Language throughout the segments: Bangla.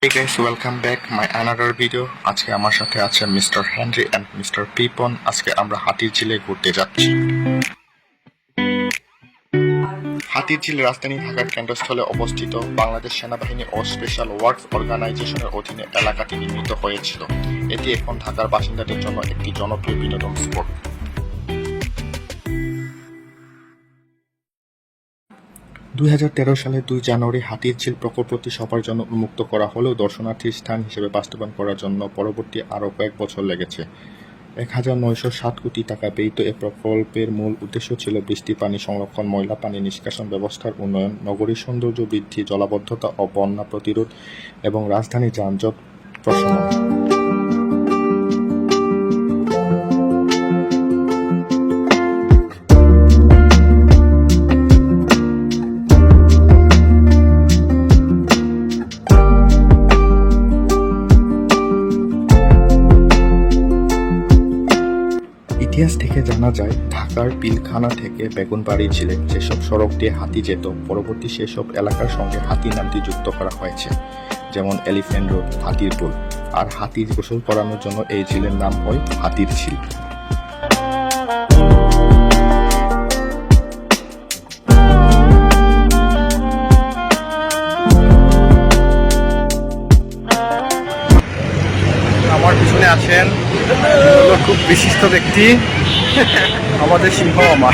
Hey guys, welcome back my another video. আজকে আমার সাথে আছে মিস্টার হেনরি এন্ড মিস্টার পিপন। আজকে আমরা হাতিরঝিলে ঘুরতে যাচ্ছি। হাতিরঝিল রাজধানী ঢাকার কেন্দ্রস্থলে অবস্থিত। বাংলাদেশ সেনাবাহিনী ও স্পেশাল ওয়ার্কস অর্গানাইজেশনের অধীনে এলাকাটি নির্মিত হয়েছিল। এটি এখন ঢাকার বাসিন্দাদের জন্য একটি জনপ্রিয় বিনোদন স্পট। 2013 সালের 2 জানুয়ারি হাতিরঝিল প্রকল্পটি সবার জন্য উন্মুক্ত করা হলেও দর্শনার্থীর স্থান হিসেবে বাস্তবায়ন করার জন্য পরবর্তী আরও কয়েক বছর লেগেছে। 1907 কোটি টাকা ব্যয়িত এ প্রকল্পের মূল উদ্দেশ্য ছিল বৃষ্টি পানি সংরক্ষণ, ময়লা পানি নিষ্কাশন ব্যবস্থার উন্নয়ন, নগরীর সৌন্দর্য বৃদ্ধি, জলাবদ্ধতা ও বন্যা প্রতিরোধ এবং রাজধানী যানজট প্রশমন। ইতিহাস থেকে জানা যায়, ঢাকার পিলখানা থেকে বেগুনবাড়ি ঝিলে যেসব সড়ক দিয়ে হাতি যেত, পরবর্তী সেসব এলাকার সঙ্গে হাতি নামটি যুক্ত করা হয়েছে, যেমন এলিফ্যান্ট রোড, হাতির পুল। আর হাতি গোসল করানোর জন্য এই ঝিলের নাম হয় হাতির ঝিল। আমার পিছনে আছেন খুব বিশিষ্ট ব্যক্তি, আমাদের সিংহ মামা।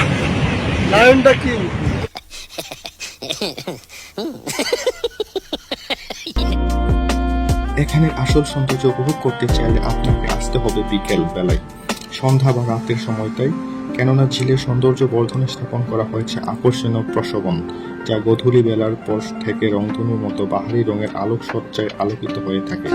লায়নটা কি? এখানে আসল সৌন্দর্য উপভোগ করতে চাইলে আপনাকে আসতে হবে বিকেল বেলায়, সন্ধ্যা বা রাতের সময়টাই, কেননা ঝিলের সৌন্দর্য বর্ধনে স্থাপন করা হয়েছে আকর্ষণীয় প্রশোভন, যা গোধূলি বেলার পর থেকে রংধনুর মতো বাহারি রঙের আলোকসজ্জায় আলোকিত হয়ে থাকে।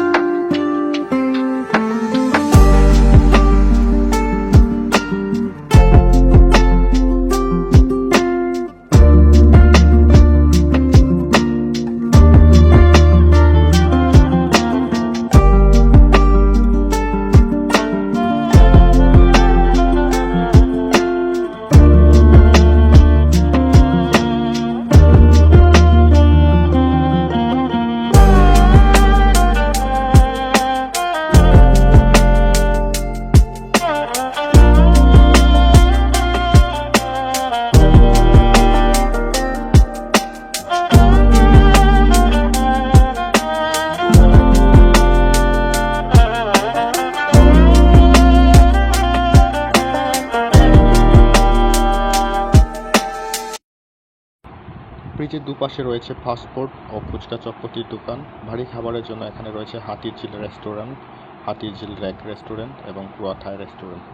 ব্রিজের দুপাশে রয়েছে ফাস্টফুড ও ফুচকা চটপটির দোকান। ভারী খাবারের জন্য এখানে রয়েছে Hatirjheel restaurant, Hatirjheel rake restaurant এবং কুয়া থাই রেস্টুরেন্ট।